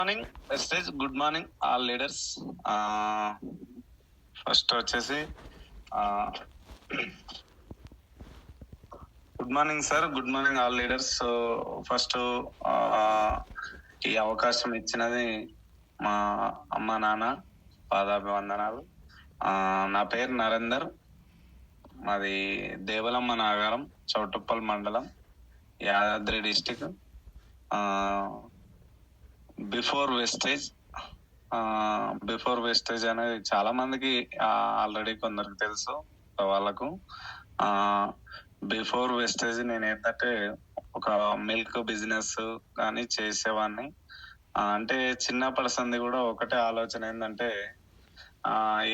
Morning wastage. Good morning all leaders. First వచ్చేసి good morning sir, good morning all leaders. So first ఈ అవకాశం ఇచ్చినది మా అమ్మ నాన్న పాదాభివందనాలు. నా పేరు నరేందర్, మాది దేవలమ్మ నాగారం, చౌటుప్పల్ మండలం, యాదాద్రి డిస్టిక్. బిఫోర్ వెస్టేజ్ అనేది చాలా మందికి ఆల్రెడీ కొందరికి తెలుసు. వాళ్ళకు బిఫోర్ వెస్టేజ్ నేను ఏంటంటే ఒక మిల్క్ బిజినెస్ కానీ చేసేవాడిని. అంటే చిన్నప్పటి సంది కూడా ఒకటే ఆలోచన ఏంటంటే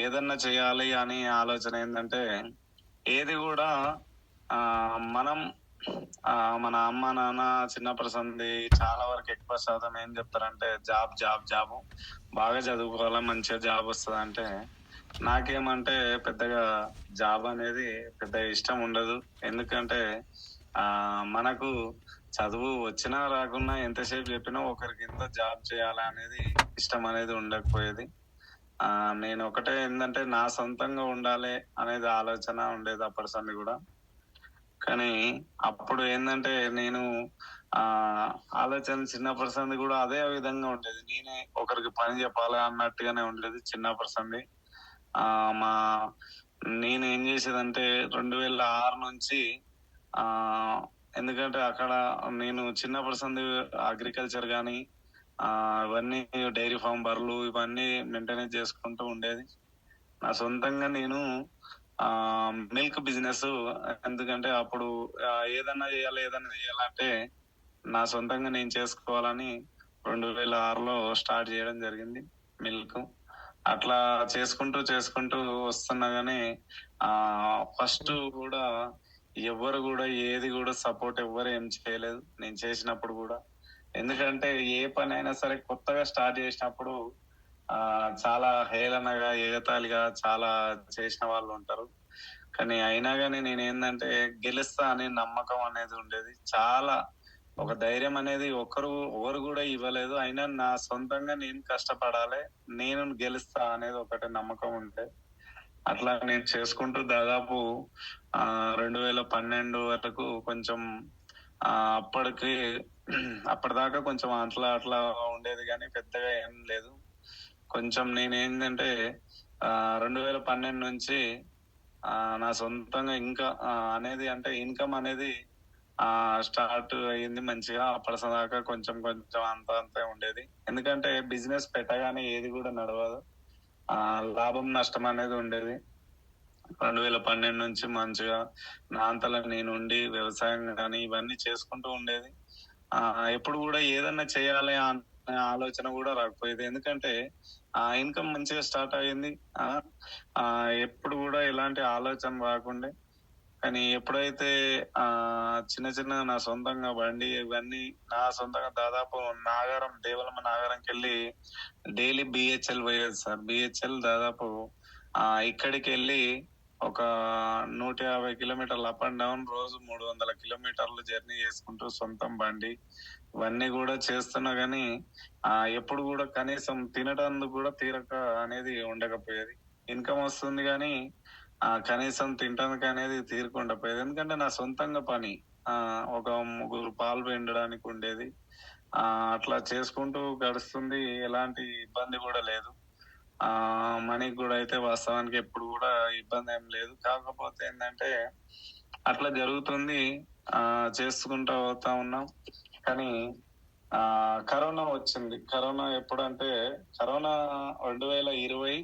ఏదన్నా చేయాలి అని ఆలోచన ఏంటంటే ఏది కూడా మనం మన అమ్మ నాన్న చిన్నప్పటి సంది చాలా వరకు ఎక్కువ శాతం ఏం చెప్తారంటే జాబ్ బాగా చదువుకోవాలి, మంచిగా జాబ్ వస్తుంది అంటే నాకేమంటే పెద్దగా జాబ్ అనేది పెద్ద ఇష్టం ఉండదు. ఎందుకంటే మనకు చదువు వచ్చినా రాకున్నా ఎంతసేపు చెప్పినా ఒకరి కింద జాబ్ చేయాలి అనేది ఇష్టం అనేది ఉండకపోయేది. నేను ఒకటే ఏంటంటే నా సొంతంగా ఉండాలి అనేది ఆలోచన ఉండేది అప్పటి సంది కూడా. కానీ అప్పుడు ఏంటంటే నేను ఆలోచన చిన్నప్పటి సంది కూడా అదే విధంగా ఉండేది. నేనే ఒకరికి పని చెప్పాలి అన్నట్టుగానే ఉండేది చిన్నప్పటి సంది. మా నేను ఏం చేసేదంటే 2006 నుంచి ఎందుకంటే అక్కడ నేను చిన్నప్పటి సంది అగ్రికల్చర్ కానీ ఇవన్నీ డైరీ ఫామ్ బర్రెలు ఇవన్నీ మెయింటెనెన్స్ చేసుకుంటూ ఉండేది. నా సొంతంగా నేను మిల్క్ బిజినెస్, ఎందుకంటే అప్పుడు ఏదన్నా చేయాలంటే నా సొంతంగా నేను చేసుకోవాలని 2006లో స్టార్ట్ చేయడం జరిగింది మిల్క్. అట్లా చేసుకుంటూ వస్తున్నా గానీ ఫస్ట్ కూడా ఎవరు కూడా ఏది కూడా సపోర్ట్ ఎవ్వరు ఏం చేయలేదు నేను చేసినప్పుడు కూడా. ఎందుకంటే ఏ పని అయినా సరే కొత్తగా స్టార్ట్ చేసినప్పుడు చాలా హేళనగా ఎగతాళిగా చాలా చేసిన వాళ్ళు ఉంటారు. కానీ అయినా కానీ నేను ఏంటంటే గెలుస్తా అనే నమ్మకం అనేది ఉండేది. చాలా ఒక ధైర్యం అనేది ఎవరు కూడా ఇవ్వలేదు. అయినా నా సొంతంగా నేను కష్టపడాలి, నేను గెలుస్తా అనేది ఒకటి నమ్మకం ఉండే. అట్లా నేను చేసుకుంటూ దాదాపు 2012 వరకు కొంచెం అప్పటిదాకా కొంచెం అట్లా ఉండేది కానీ పెద్దగా ఏం లేదు. కొంచెం నేనేంటంటే 2012 నుంచి నా సొంతంగా ఇంకా అనేది అంటే ఇన్కమ్ అనేది స్టార్ట్ అయ్యింది మంచిగా. అప్పటిదాకా కొంచెం అంతే ఉండేది. ఎందుకంటే బిజినెస్ పెట్టగానే ఏది కూడా నడవదు, లాభం నష్టం అనేది ఉండేది. 2012 నుంచి మంచిగా నా అంతలో నేను ఉండి వ్యవసాయం కానీ ఇవన్నీ చేసుకుంటూ ఉండేది. ఎప్పుడు కూడా ఏదన్నా చేయాలి అనే ఆలోచన కూడా రాకపోయేది. ఎందుకంటే ఇన్కమ్ మంచిగా స్టార్ట్ అయ్యింది. ఎప్పుడు కూడా ఎలాంటి ఆలోచన రాకుండే. కానీ ఎప్పుడైతే చిన్న నా సొంతంగా బండి ఇవన్నీ నా సొంతంగా దాదాపు దేవలమ్మ నాగారంకి వెళ్ళి డైలీ బిహెచ్ఎల్ పోయేది సార్. బిహెచ్ఎల్ దాదాపు ఇక్కడికి వెళ్ళి ఒక 150 కిలోమీటర్లు అప్ అండ్ డౌన్, రోజు 300 కిలోమీటర్లు జర్నీ చేసుకుంటూ సొంతం బండి ఇవన్నీ కూడా చేస్తున్నా గానీ ఎప్పుడు కూడా కనీసం తినడానికి కూడా తీరక అనేది ఉండకపోయేది. ఇన్కమ్ వస్తుంది కానీ కనీసం తినడానికి అనేది తీరకుండా పోయేది. ఎందుకంటే నా సొంతంగా పని ఒక 3 పాలు పిండడానికి ఉండేది. అట్లా చేసుకుంటూ గడుస్తుంది, ఎలాంటి ఇబ్బంది కూడా లేదు. మనీకి కూడా అయితే వాస్తవానికి ఎప్పుడు కూడా ఇబ్బంది ఏం లేదు. కాకపోతే ఏంటంటే అట్లా జరుగుతుంది, చేసుకుంటూ పోతా ఉన్నాం. కానీ కరోనా వచ్చింది. కరోనా ఎప్పుడంటే కరోనా 2020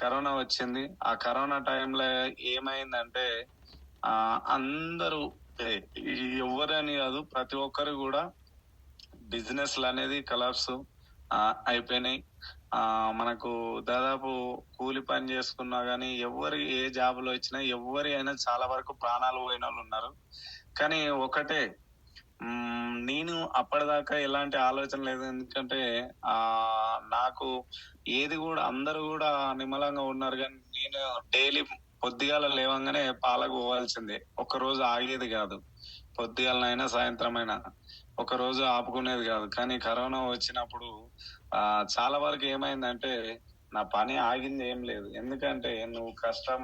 కరోనా వచ్చింది. ఆ కరోనా టైంలో ఏమైందంటే అందరూ ఎవరని కాదు, ప్రతి ఒక్కరు కూడా బిజినెస్లు అనేది కలాప్స్ అయిపోయినాయి. మనకు దాదాపు కూలి పని చేసుకున్నా గానీ ఎవరి ఏ జాబ్ లో ఇచ్చినా ఎవరి అయినా చాలా వరకు ప్రాణాలు పోయిన వాళ్ళు ఉన్నారు. కానీ ఒకటే, నేను అప్పటిదాకా ఎలాంటి ఆలోచన లేదు. ఎందుకంటే నాకు ఏది కూడా అందరూ కూడా నిమ్మలంగా ఉన్నారు కానీ నేను డైలీ పొద్దుగాల లేవంగానే పాలకు పోవాల్సిందే, ఒక్క రోజు ఆగేది కాదు. పొద్దుగాలనైనా సాయంత్రం అయినా ఒక రోజు ఆపుకునేది కాదు. కానీ కరోనా వచ్చినప్పుడు చాలా వరకు ఏమైందంటే నా పని ఆగింది ఏం లేదు. ఎందుకంటే నువ్వు కష్టం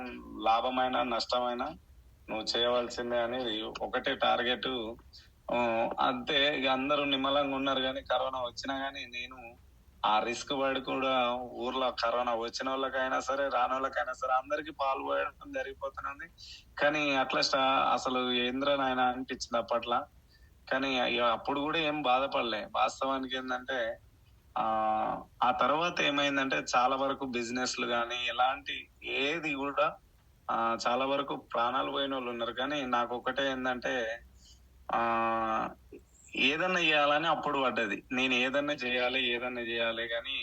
లాభమైనా, నష్టమైనా నువ్వు చేయవలసిందే అనేది ఒకటే టార్గెట్. అంతే ఇగ అందరూ నిమ్మలంగా ఉన్నారు గానీ కరోనా వచ్చినా గానీ నేను ఆ రిస్క్ పడి కూడా ఊర్లో కరోనా వచ్చినోళ్ళకైనా సరే, రానోళ్ళకైనా సరే అందరికి పాలు పోయడం జరిగిపోతున్నది. కానీ అట్లా అసలు ఏందిరా నాయనా అనిపించింది అప్పట్ల. కానీ అప్పుడు కూడా ఏం బాధపడలే. వాస్తవానికి ఏందంటే ఆ తర్వాత ఏమైందంటే చాలా వరకు బిజినెస్లు గాని ఎలాంటి ఏది కూడా చాలా వరకు ప్రాణాలు పోయినోళ్ళు ఉన్నారు. కానీ నాకొక్కటే ఏందంటే ఆహ్, ఏదన్నా చేయాలని అప్పుడు పడ్డది. నేను ఏదన్నా చేయాలి గానీ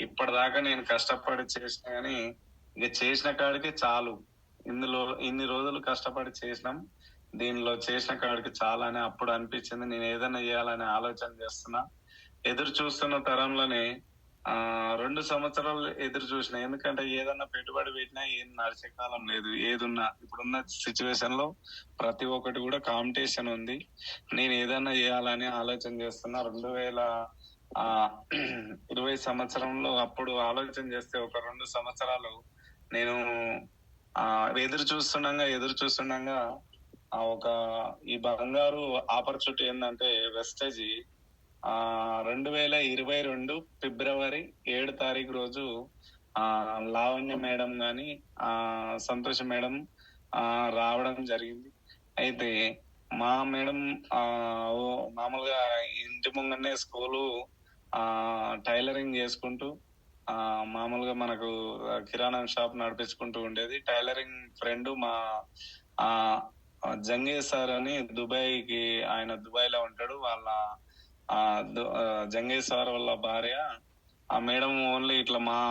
ఇప్పటిదాకా నేను కష్టపడి చేసినా గానీ ఇక చేసిన కాడికి చాలు. ఇందులో ఇన్ని రోజులు కష్టపడి చేసినాం. దీనిలో చేసిన కాడికి చాలని అప్పుడు అనిపించింది. నేను ఏదన్నా చేయాలని ఆలోచన చేస్తున్నా. ఎదురు చూస్తున్న తరంలోనే 2 సంవత్సరాలు ఎదురు చూసిన. ఎందుకంటే ఏదన్నా పెట్టుబడి పెట్టినా ఏం నడిచే కాలం లేదు. ఏదున్నా ఇప్పుడున్న సిచ్యువేషన్ లో ప్రతి ఒక్కటి కూడా కాంపిటీషన్ ఉంది. నేను ఏదన్నా చేయాలని ఆలోచన చేస్తున్నా. 2020 సంవత్సరంలో అప్పుడు ఆలోచన చేస్తే ఒక 2 సంవత్సరాలు నేను ఎదురు చూస్తుండగా ఒక ఈ బంగారు ఆపర్చునిటీ ఏంటంటే వెస్టేజీ 2022 ఫిబ్రవరి 7 తారీఖు రోజు లావణ్య మేడం గాని సంతోష్ మేడం రావడం జరిగింది. అయితే మా మేడం మామూలుగా ఇంటి ముంగనే స్కూలు టైలరింగ్ చేసుకుంటూ మామూలుగా మనకు కిరాణా షాప్ నడిపించుకుంటూ ఉండేది. టైలరింగ్ ఫ్రెండ్ మా ఆ జంగేజ్ సార్ అని ఆయన దుబాయ్ లో ఉంటాడు. వాళ్ళ జంగేజ్ సార్ వాళ్ళ భార్య ఆ మేడం ఓన్లీ ఇట్లా ఆ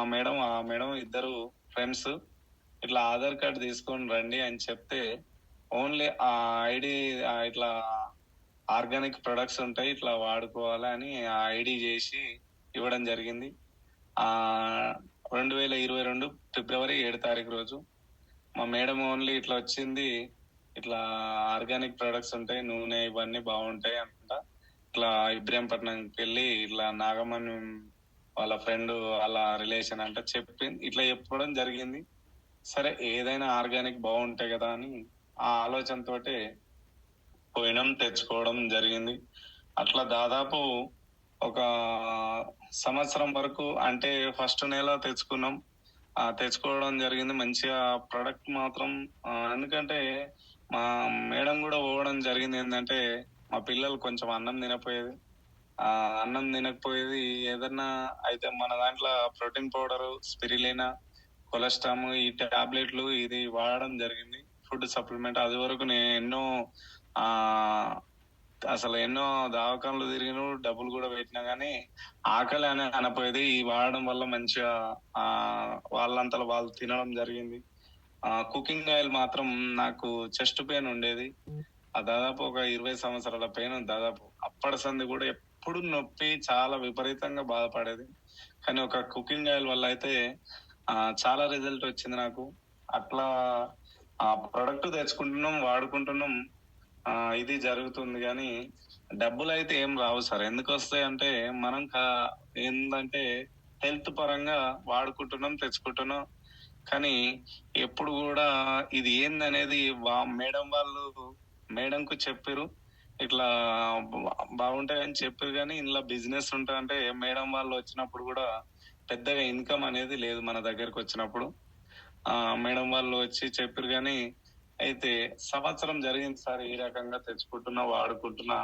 మేడం ఇద్దరు ఫ్రెండ్స్ ఇట్లా ఆధార్ కార్డు తీసుకొని రండి అని చెప్తే ఓన్లీ ఆ ఐడి ఇట్లా ఆర్గానిక్ ప్రొడక్ట్స్ ఉంటాయి ఇట్లా వాడుకోవాలి అని ఆ ఐడి చేసి ఇవ్వడం జరిగింది. 2022 ఫిబ్రవరి 7 తారీఖు రోజు మా మేడం ఓన్లీ ఇట్లా వచ్చింది. ఇట్లా ఆర్గానిక్ ప్రొడక్ట్స్ ఉంటాయి, నూనె ఇవన్నీ బాగుంటాయి అంట. ఇట్లా ఇబ్రాహీంపట్నంకి వెళ్ళి ఇట్లా నాగమణి వాళ్ళ ఫ్రెండ్ వాళ్ళ రిలేషన్ అంట ఇట్లా చెప్పడం జరిగింది. సరే ఏదైనా ఆర్గానిక్ బాగుంటాయి కదా అని ఆ ఆలోచనతోటే పోయినాం, తెచ్చుకోవడం జరిగింది. అట్లా దాదాపు ఒక సంవత్సరం వరకు అంటే ఫస్ట్ నెల తెచ్చుకున్నాం. తెచ్చుకోవడం జరిగింది. మంచిగా ప్రొడక్ట్ మాత్రం ఎందుకంటే మా మేడం కూడా పోవడం జరిగింది. ఏంటంటే మా పిల్లలు కొంచెం అన్నం తినకపోయేది. ఏదన్నా అయితే మన దాంట్లో ప్రోటీన్ పౌడర్, స్పిరిలినా, కొలెస్ట్రామ్ ఈ టాబ్లెట్లు ఇది వాడడం జరిగింది. ఫుడ్ సప్లిమెంట్ అది వరకు నేను ఆ అసలు ఎన్నో దవాఖానలు తిరిగిన డబ్బులు కూడా పెట్టినా గానీ ఆకలి అని అనపోయేది. ఈ వాడడం వల్ల మంచిగా వాళ్ళంతలో వాళ్ళు తినడం జరిగింది. కుకింగ్ ఆయిల్ మాత్రం నాకు చెస్ట్ పెయిన్ ఉండేది. దాదాపు ఒక 20 సంవత్సరాల పెయిన్ దాదాపు అప్పటి సంది కూడా ఎప్పుడు నొప్పి చాలా విపరీతంగా బాధపడేది. కానీ ఒక కుకింగ్ ఆయిల్ వల్ల అయితే చాలా రిజల్ట్ వచ్చింది నాకు. అట్లా ఆ ప్రొడక్ట్ తెచ్చుకుంటున్నాం, వాడుకుంటున్నాం. ఇది జరుగుతుంది కానీ డబ్బులు అయితే ఏం రావు సార్. ఎందుకు వస్తాయి అంటే మనం ఏంటంటే హెల్త్ పరంగా వాడుకుంటున్నాం, తెచ్చుకుంటున్నాం. కానీ ఎప్పుడు కూడా ఇది ఏందనేది మేడం కు చెప్పారు ఇట్లా బాగుంటాయని చెప్పారు. కానీ ఇందులో బిజినెస్ ఉంటా అంటే మేడం వాళ్ళు వచ్చినప్పుడు కూడా పెద్దగా ఇన్కమ్ అనేది లేదు మన దగ్గరకు వచ్చినప్పుడు. మేడం వాళ్ళు వచ్చి చెప్పారు కానీ అయితే సంవత్సరం జరిగింది సార్. ఈ రకంగా తెచ్చుకుంటున్నా, వాడుకుంటున్నా.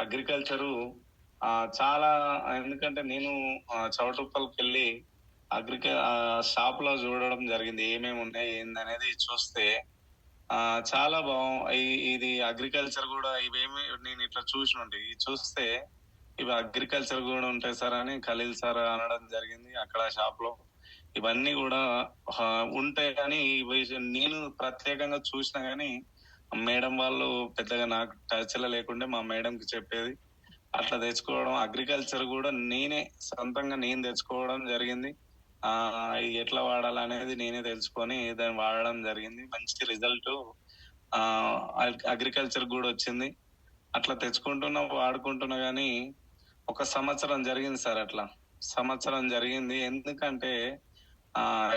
అగ్రికల్చరు చాలా ఎందుకంటే నేను చౌటుప్పల్కి వెళ్ళి షాప్ లో చూడడం జరిగింది. ఏమేమి ఉన్నాయి ఏందనేది చూస్తే చాలా ఇది అగ్రికల్చర్ కూడా ఇవేమి నేను ఇట్లా చూస్తే ఇవి అగ్రికల్చర్ కూడా ఉంటాయి సార్ అని ఖలీల్ సార్ అనడం జరిగింది అక్కడ షాప్ లో. ఇవన్నీ కూడా ఉంటాయి కానీ నేను ప్రత్యేకంగా చూసినా గానీ మేడం వాళ్ళు పెద్దగా నాకు టచ్ లో లేకుండే మా మేడం కి చెప్పేది. అట్లా తెచ్చుకోవడం అగ్రికల్చర్ కూడా సొంతంగా నేను తెచ్చుకోవడం జరిగింది. ఎట్లా వాడాలనేది నేనే తెలుసుకొని దాన్ని వాడడం జరిగింది. మంచి రిజల్ట్ అగ్రికల్చర్ కూడా వచ్చింది. అట్లా తెచ్చుకుంటున్నా వాడుకుంటున్నా గానీ ఒక సంవత్సరం జరిగింది సార్. అట్లా సంవత్సరం జరిగింది. ఎందుకంటే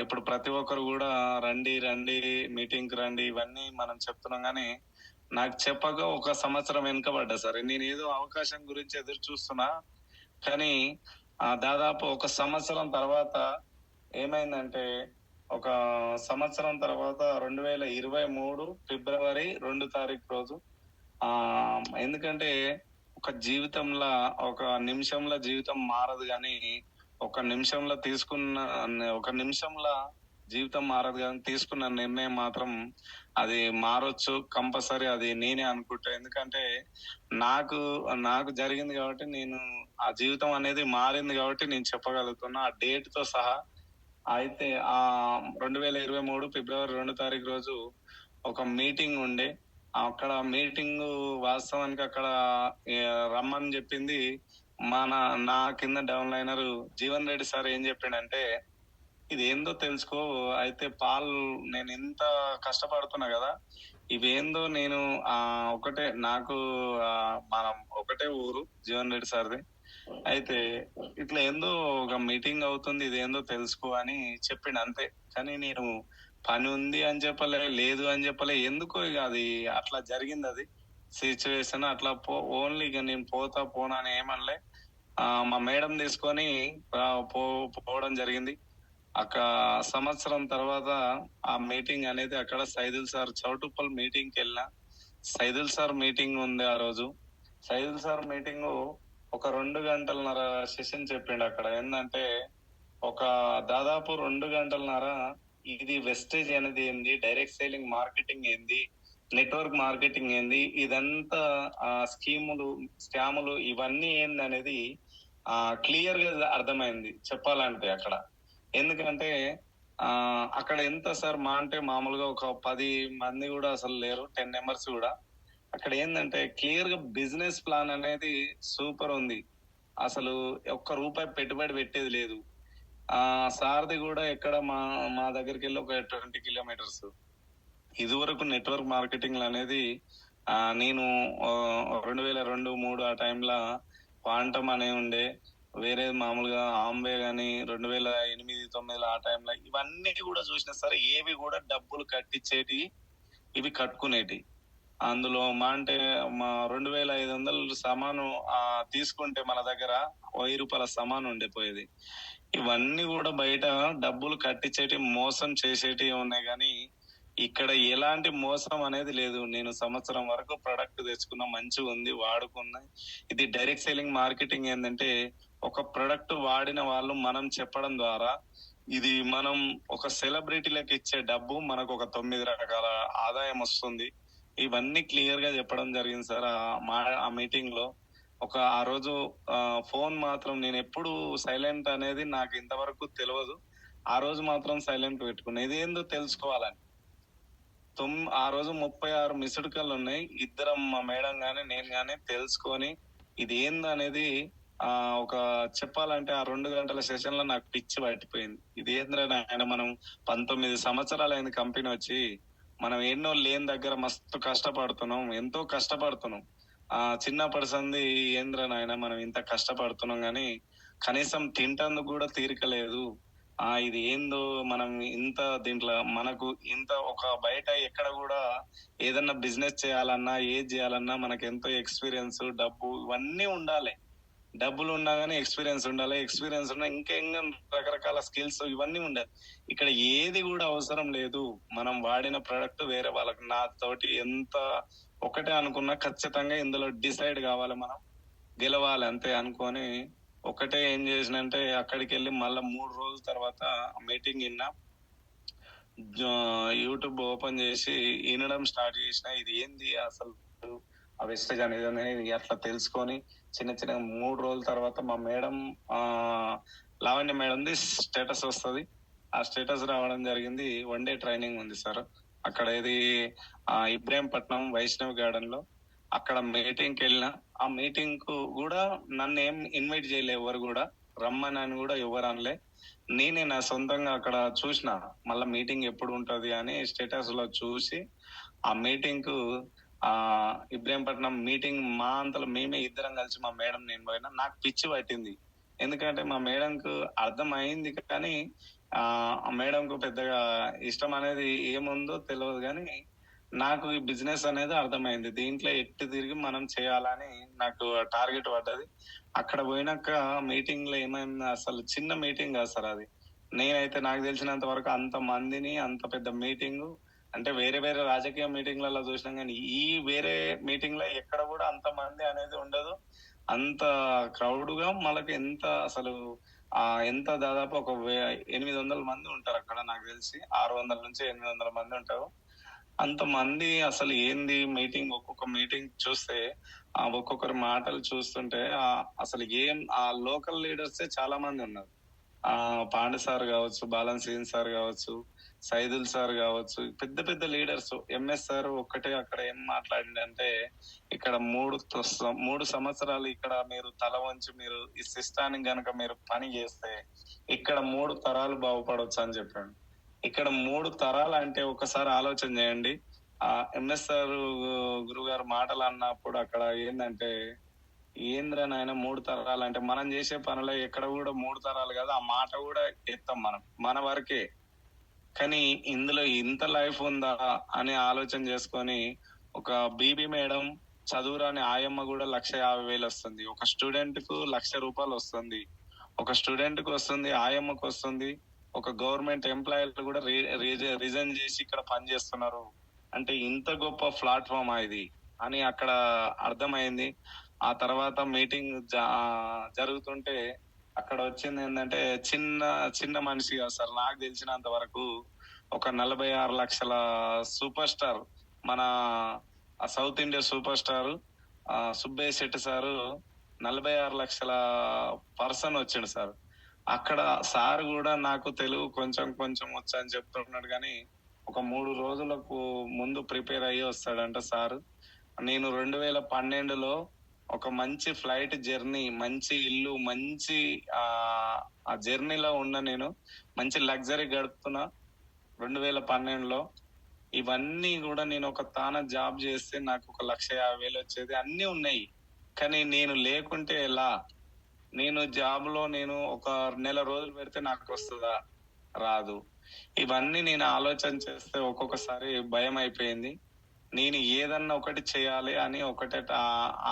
ఇప్పుడు ప్రతి ఒక్కరు కూడా రండి రండి మీటింగ్ కి రండి ఇవన్నీ మనం చెప్తున్నాం గానీ నాకు చెప్పక ఒక సంవత్సరం వెనుకబడ్డా సార్. నేను ఏదో అవకాశం గురించి ఎదురు చూస్తున్నా కానీ దాదాపు ఒక సంవత్సరం తర్వాత ఏమైందంటే ఒక సంవత్సరం తర్వాత 2023 ఫిబ్రవరి 2 తారీఖు రోజు ఎందుకంటే ఒక జీవితంలో ఒక నిమిషంలో జీవితం మారదు కానీ ఒక నిమిషంలో ఒక నిమిషంలో జీవితం మారదు కానీ తీసుకున్న నిర్ణయం మాత్రం అది మారొచ్చు కంపల్సరీ. అది నేనే అనుకుంటా. ఎందుకంటే నాకు నాకు జరిగింది కాబట్టి నేను ఆ జీవితం అనేది మారింది కాబట్టి నేను చెప్పగలుగుతున్నా ఆ డేట్ తో సహా. అయితే 2023 ఫిబ్రవరి 2 తారీఖు రోజు ఒక మీటింగ్ ఉండే. అక్కడ మీటింగ్ వాస్తవానికి అక్కడ రమ్మని చెప్పింది నా కింద down liner Jeevan Reddy sir. ఏం చెప్పిండంటే ఇది ఏందో తెలుసుకో. అయితే నేను ఇంత కష్టపడుతున్నా కదా, ఇవేందో నేను ఒకటే నాకు మనం ఒకటే ఊరు జీవన్ రెడ్డి సార్ది. అయితే ఇట్లా ఏందో ఒక మీటింగ్ అవుతుంది, ఇదేందో తెలుసుకో అని చెప్పిండు అంతే. కానీ నేను పని ఉంది అని చెప్పలే, లేదు అని చెప్పలే. ఎందుకో ఇక అది అట్లా జరిగింది. అది సిచ్యువేషన్ అట్లా ఓన్లీ ఇక నేను పోనా అని ఏమనలే. మా మేడం తీసుకొని పోవడం జరిగింది. సంవత్సరం తర్వాత ఆ మీటింగ్ అనేది అక్కడ సైదుల్ సార్ చౌటుప్పల్ మీటింగ్ కి వెళ్ళిన. సైదుల్ సార్ మీటింగ్ ఉంది ఆ రోజు. సైదుల్ సార్ మీటింగ్ ఒక 2 గంటలన్నర సెషన్ చెప్పిండు అక్కడ. ఏంటంటే దాదాపు 2 గంటలన్నర ఇది వెస్టేజ్ అనేది ఏంది, డైరెక్ట్ సేలింగ్ మార్కెటింగ్ ఏంది, నెట్వర్క్ మార్కెటింగ్ ఏంది, ఇదంతా స్కాములు ఇవన్నీ ఏంది అనేది క్లియర్ గా అర్థమైంది చెప్పాలంటే అక్కడ. ఎందుకంటే అక్కడ ఎంత సార్ అంటే మామూలుగా ఒక 10 మంది కూడా అసలు లేరు, 10 మెంబర్స్ కూడా. అక్కడ ఏంటంటే క్లియర్ గా బిజినెస్ ప్లాన్ అనేది సూపర్ ఉంది. అసలు ఒక్క రూపాయి పెట్టుబడి పెట్టేది లేదు. సార్ది కూడా ఎక్కడ మా దగ్గరికి వెళ్ళి ఒక 20 కిలోమీటర్స్. ఇది వరకు నెట్వర్క్ మార్కెటింగ్ అనేది నేను 2002-03 ఆ టైంలో క్వాంటమ్ అనే ఉండే, వేరే మామూలుగా ఆంబే గాని 2008-09 ఆ టైంలో ఇవన్నీ కూడా చూసినా సరే ఏవి కూడా డబ్బులు కట్టించేటి, ఇవి కట్టుకునేటి. అందులో అంటే 2500 సామాను తీసుకుంటే మన దగ్గర 1000 రూపాయల సామాను ఉండిపోయేది. ఇవన్నీ కూడా బయట డబ్బులు కట్టించేటి, మోసం చేసేటి ఉన్నాయి కానీ ఇక్కడ ఎలాంటి మోసం అనేది లేదు. నేను సంవత్సరం వరకు ప్రొడక్ట్ తెచ్చుకున్నా, మంచిగా ఉంది, వాడుకున్నా. ఇది డైరెక్ట్ సేలింగ్ మార్కెటింగ్ ఏంటంటే ఒక ప్రొడక్ట్ వాడిన వాళ్ళు మనం చెప్పడం ద్వారా ఇది మనం ఒక సెలబ్రిటీలకు ఇచ్చే డబ్బు మనకు ఒక 9 రకాల ఆదాయం వస్తుంది. ఇవన్నీ క్లియర్ గా చెప్పడం జరిగింది సార్ ఆ మీటింగ్ లో. ఆ రోజు ఫోన్ మాత్రం నేను ఎప్పుడు సైలెంట్ అనేది నాకు ఇంతవరకు తెలియదు. ఆ రోజు మాత్రం సైలెంట్ పెట్టుకున్నా, ఇదేందో తెలుసుకోవాలని. ఆ రోజు 36 మిస్డ్ కాల్ ఉన్నాయి. ఇద్దరం మా మేడం గాని నేను గాని తెలుసుకొని ఇది ఏంది అనేది ఒక చెప్పాలంటే ఆ 2 గంటల సెషన్ లో నాకు పిచ్చి పట్టిపోయింది. ఇది ఏంద్రా ఆయన, మనం 19 సంవత్సరాలు అయింది కంపెనీ వచ్చి, మనం ఎన్నో లేని దగ్గర మస్తు కష్టపడుతున్నాం, ఎంతో కష్టపడుతున్నాం. చిన్నప్పటి సంది ఏంద్రా నాయన మనం ఇంత కష్టపడుతున్నాం గాని కనీసం తింటందుకు కూడా తీరిక లేదు. ఇది ఏందో మనం ఇంత దీంట్లో మనకు ఇంత ఒక బయట ఎక్కడ కూడా ఏదన్నా బిజినెస్ చేయాలన్నా ఏది చేయాలన్నా మనకు ఎంతో ఎక్స్పీరియన్స్, డబ్బు ఇవన్నీ ఉండాలి. డబ్బులు ఉన్నా గానీ ఎక్స్పీరియన్స్ ఉండాలి. ఎక్స్పీరియన్స్ ఉన్నా ఇంకా రకరకాల స్కిల్స్ ఇవన్నీ ఉండాలి. ఇక్కడ ఏది కూడా అవసరం లేదు. మనం వాడిన ప్రొడక్ట్ వేరే వాళ్ళకి నాతోటి ఎంత ఒకటే అనుకున్నా ఖచ్చితంగా ఇందులో డిసైడ్ కావాలి, మనం గెలవాలి అంతే అనుకొని ఒకటే ఏం చేసినంటే అక్కడికి వెళ్ళి మళ్ళా 3 రోజుల తర్వాత మీటింగ్ విన్నా. యూట్యూబ్ ఓపెన్ చేసి వినడం స్టార్ట్ చేసిన. ఇది ఏంది అసలు ఆ వెస్టేజ్ అనేది అట్లా తెలుసుకొని చిన్న 3 రోజుల తర్వాత మా మేడం లావణ్య మేడంది స్టేటస్ వస్తుంది. ఆ స్టేటస్ రావడం జరిగింది. 1 డే ట్రైనింగ్ ఉంది సార్ అక్కడ. ఇది ఇబ్రాహీంపట్నం వైష్ణవ్ గార్డెన్ లో. అక్కడ మీటింగ్ కి వెళ్ళిన. ఆ మీటింగ్ కు కూడా నన్ను ఏం ఇన్వైట్ చేయలే, ఎవరు కూడా రమ్మని అని కూడా ఎవరు అనలే. నేనే నా సొంతంగా అక్కడ చూసిన మళ్ళా మీటింగ్ ఎప్పుడు ఉంటది అని స్టేటస్ లో చూసి ఆ మీటింగ్ కు ఇబ్రహీంపట్నం మీటింగ్ మా అంతలో మేమే ఇద్దరం కలిసి మా మేడం నేను పోయినా. నాకు పిచ్చి పట్టింది. ఎందుకంటే మా మేడంకు అర్థం అయింది కానీ ఆ మేడంకు పెద్దగా ఇష్టం అనేది ఏముందో తెలియదు కానీ నాకు ఈ బిజినెస్ అనేది అర్థమైంది. దీంట్లో ఎట్టి తిరిగి మనం చేయాలని నాకు టార్గెట్ పడ్డది. అక్కడ పోయినాక మీటింగ్ లో ఏమైంది, అసలు చిన్న మీటింగ్ కాదు సార్ అది. నేనైతే నాకు తెలిసినంత వరకు అంత మందిని అంత పెద్ద మీటింగ్ అంటే వేరే వేరే రాజకీయ మీటింగ్లలో చూసినాం కానీ ఈ వేరే మీటింగ్ లో ఎక్కడ కూడా అంత మంది అనేది ఉండదు. అంత క్రౌడ్ గా మనకి ఎంత అసలు ఎంత దాదాపు ఒక 800 మంది ఉంటారు అక్కడ. నాకు తెలిసి 600 నుంచి 800 మంది ఉంటారు. అంత మంది అసలు ఏంది మీటింగ్, ఒక్కొక్క మీటింగ్ చూస్తే ఒక్కొక్కరి మాటలు చూస్తుంటే అసలు ఏం ఆ లోకల్ లీడర్సే చాలా మంది ఉన్నారు. పాండే సార్ కావచ్చు, బాలన్ సీన్ సార్ కావచ్చు, సైదుల్ సార్ కావచ్చు, పెద్ద పెద్ద లీడర్స్. ఎంఎస్ సార్ ఒక్కటే అక్కడ ఏం మాట్లాడిందంటే ఇక్కడ 3 సంవత్సరాలు ఇక్కడ మీరు తల వంచి మీరు ఈ సిస్టానికి గనక మీరు పని చేస్తే ఇక్కడ 3 తరాలు బాగుపడవచ్చు అని చెప్పాడు. ఇక్కడ 3 తరాలు అంటే ఒకసారి ఆలోచన చేయండి. ఎంఎస్ సార్ గురుగారు మాటలు అన్నప్పుడు అక్కడ ఏంటంటే ఏంద్రా నాయన 3 తరాలు అంటే మనం చేసే పనులు ఎక్కడ కూడా 3 తరాలు కాదు, ఆ మాట కూడా ఎత్తాం మనం మన వరకే. కానీ ఇందులో ఇంత లైఫ్ ఉందా అని ఆలోచన చేసుకొని ఒక బీబీ మేడం చదువురాని ఆయమ్మ కూడా 1,50,000 వస్తుంది. ఒక స్టూడెంట్ కు 1,00,000 రూపాయలు వస్తుంది. ఒక స్టూడెంట్ కు వస్తుంది, ఆయమ్మకు వస్తుంది. ఒక గవర్నమెంట్ ఎంప్లాయీలు కూడా రిజైన్ చేసి ఇక్కడ పని చేస్తున్నారు. అంటే ఇంత గొప్ప ప్లాట్ఫామ్ ఇది అని అక్కడ అర్థమైంది. ఆ తర్వాత మీటింగ్ జరుగుతుంటే అక్కడ వచ్చింది ఏంటంటే చిన్న చిన్న మనిషి కాదు సార్. నాకు తెలిసినంత వరకు ఒక 46 లక్షల సూపర్ స్టార్, మన south India super star Subbaiah Shetty sir 46 లక్షల పర్సన్ వచ్చిండు సార్. అక్కడ సార్ కూడా నాకు తెలుగు కొంచెం కొంచెం వచ్చని చెప్తున్నాడు కానీ ఒక 3 రోజులకు ముందు ప్రిపేర్ అయ్యి వస్తాడంట సార్. నేను 2012లో ఒక మంచి ఫ్లైట్ జర్నీ, మంచి ఇల్లు, మంచి ఆ జర్నీలో ఉన్న నేను మంచి లగ్జరీ గడుపుతున్నా 2012లో. ఇవన్నీ కూడా నేను ఒక తాన జాబ్ చేస్తే నాకు ఒక 1,50,000 వచ్చేది, అన్ని ఉన్నాయి. కానీ నేను లేకుంటే ఎలా? నేను జాబ్ లో నేను ఒక నెల రోజులు పెడితే నాకు వస్తుందా? రాదు. ఇవన్నీ నేను ఆలోచన చేస్తే ఒక్కొక్కసారి భయం అయిపోయింది. నేను ఏదన్నా ఒకటి చేయాలి అని ఒకటే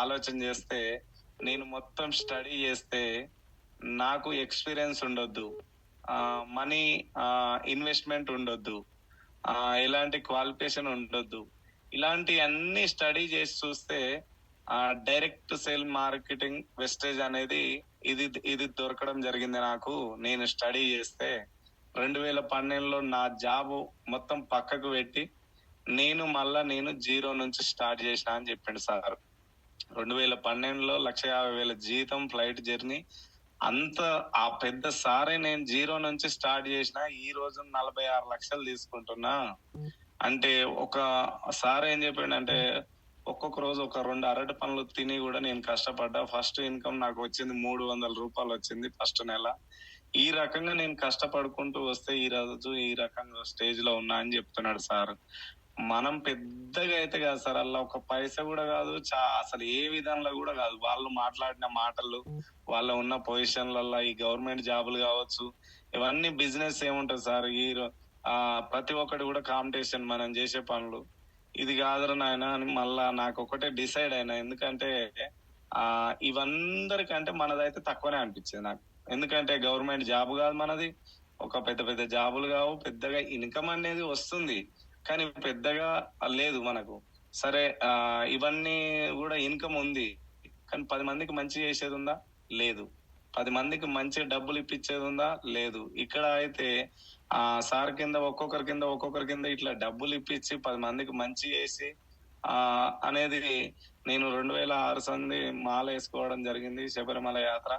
ఆలోచన చేస్తే నేను మొత్తం స్టడీ చేస్తే నాకు ఎక్స్పీరియన్స్ ఉండొద్దు, మనీ ఇన్వెస్ట్మెంట్ ఉండొద్దు, ఎలాంటి క్వాలిఫికేషన్ ఉండొద్దు. ఇలాంటి అన్ని స్టడీ చేసి చూస్తే డైరెక్ట్ సేల్ మార్కెటింగ్ వెస్టేజ్ అనేది ఇది దొరకడం జరిగింది నాకు. నేను స్టడీ చేస్తే 2012లో నా జాబ్ మొత్తం పక్కకు పెట్టి నేను జీరో నుంచి స్టార్ట్ చేసిన అని చెప్పిండు సార్. 2012లో 1,50,000 జీతం, ఫ్లైట్ జర్నీ అంత ఆ పెద్ద సారే నేను జీరో నుంచి స్టార్ట్ చేసిన. ఈ రోజు 46 లక్షలు తీసుకుంటున్నా అంటే ఒక సార్ ఏం చెప్పిండు అంటే ఒక్కొక్క రోజు ఒక 2 అరటి పనులు తిని కూడా నేను కష్టపడ్డా. ఫస్ట్ ఇన్కమ్ నాకు వచ్చింది 300 రూపాయలు వచ్చింది ఫస్ట్ నెల. ఈ రకంగా నేను కష్టపడుకుంటూ వస్తే ఈ రోజు ఈ రకంగా స్టేజ్ లో ఉన్నా అని చెప్తున్నాడు సార్. మనం పెద్దగా అయితే కాదు సార్, అలా ఒక పైసా కూడా కాదు, అసలు ఏ విధంలో కూడా కాదు. వాళ్ళు మాట్లాడిన మాటలు, వాళ్ళ ఉన్న పొజిషన్లలో ఈ గవర్నమెంట్ జాబులు కావచ్చు, ఇవన్నీ బిజినెస్ ఏముంటది సార్. ఈ ప్రతి ఒక్కటి కూడా కాంపిటీషన్ మనం చేసే పనులు. ఇది కాదురా నాయన అని మళ్ళా నాకు ఒకటే డిసైడ్ అయినా. ఎందుకంటే ఇవందరికంటే మనదైతే తక్కువనే అనిపించింది నాకు. ఎందుకంటే గవర్నమెంట్ జాబ్ కాదు మనది, ఒక పెద్ద పెద్ద జాబులు కావు, పెద్దగా ఇన్కమ్ అనేది వస్తుంది కానీ పెద్దగా లేదు మనకు. సరే ఇవన్నీ కూడా ఇన్కమ్ ఉంది కానీ 10 మందికి మంచి చేసేది ఉందా? లేదు. 10 మందికి మంచి డబ్బులు ఇప్పించేది ఉందా? లేదు. ఇక్కడ అయితే సార్ కింద ఒక్కొక్కరి కింద ఇట్లా డబ్బులు ఇప్పించి 10 మందికి మంచి చేసి అనేది నేను 2006 సంది మాల వేసుకోవడం జరిగింది, శబరిమల యాత్ర.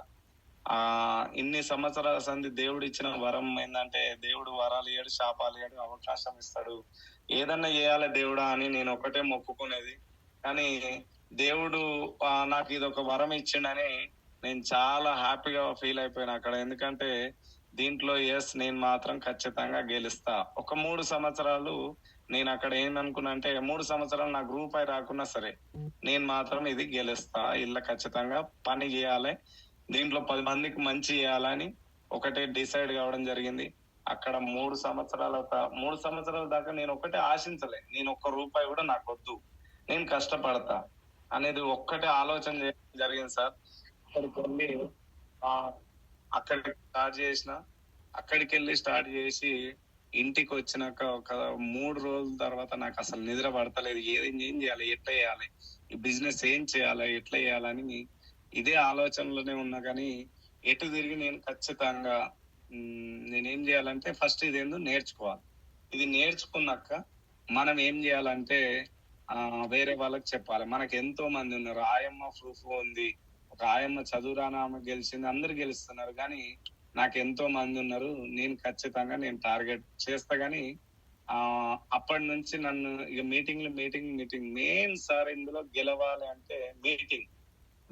ఇన్ని సంవత్సరాల సంది దేవుడు ఇచ్చిన వరం ఏంటంటే దేవుడు వరాలు ఇయ్యాడు, శాపాలు ఇయ్యాడు, అవకాశం ఇస్తాడు. ఏదన్నా చేయాలి దేవుడా అని నేను ఒకటే మొక్కుకునేది. కానీ దేవుడు నాకు ఇది ఒక వరం ఇచ్చిండని నేను చాలా హ్యాపీగా ఫీల్ అయిపోయినా అక్కడ. ఎందుకంటే దీంట్లో నేను మాత్రం ఖచ్చితంగా గెలుస్తా. ఒక 3 సంవత్సరాలు నేను అక్కడ ఏమనుకున్నా అంటే 3 సంవత్సరాలు నాకు రూపాయి రాకున్నా సరే నేను మాత్రం ఇది గెలుస్తా, ఇలా ఖచ్చితంగా పని చేయాలి, దీంట్లో 10 మందికి మంచి చేయాలని ఒకటే డిసైడ్ కావడం జరిగింది. అక్కడ 3 సంవత్సరాల దాకా నేను ఒకటే ఆశించలే, నేను ఒక్క రూపాయి కూడా నాకు వద్దు, నేను కష్టపడతా అనేది ఒక్కటే ఆలోచన చేయడం జరిగింది సార్. అక్కడికి వెళ్ళి ఆ, అక్కడికి స్టార్ట్ చేసిన, అక్కడికి వెళ్ళి స్టార్ట్ చేసి ఇంటికి వచ్చినాక ఒక 3 రోజుల తర్వాత నాకు అసలు నిద్ర పడతలేదు, ఏం చేయాలి, ఎట్లా చేయాలి, ఈ బిజినెస్ ఏం చేయాలి, ఎట్లా చేయాలని ఇదే ఆలోచనలోనే ఉన్నా. కానీ ఎటు తిరిగి నేను ఖచ్చితంగా నేనేం చేయాలంటే ఫస్ట్ ఇదేందో నేర్చుకోవాలి, ఇది నేర్చుకున్నాక మనం ఏం చేయాలంటే వేరే వాళ్ళకి చెప్పాలి. మనకు ఎంతో మంది ఉన్నారు, ఆయమ్మ ప్రూఫ్ ఉంది, ఒక ఆయమ్మ చదువురాని ఆమె గెలిచింది, అందరు గెలుస్తున్నారు, కానీ నాకు ఎంతో మంది ఉన్నారు, నేను ఖచ్చితంగా నేను టార్గెట్ చేస్తా. కానీ అప్పటి నుంచి నన్ను ఇక మీటింగ్ మెయిన్ సార్ ఇందులో గెలవాలి అంటే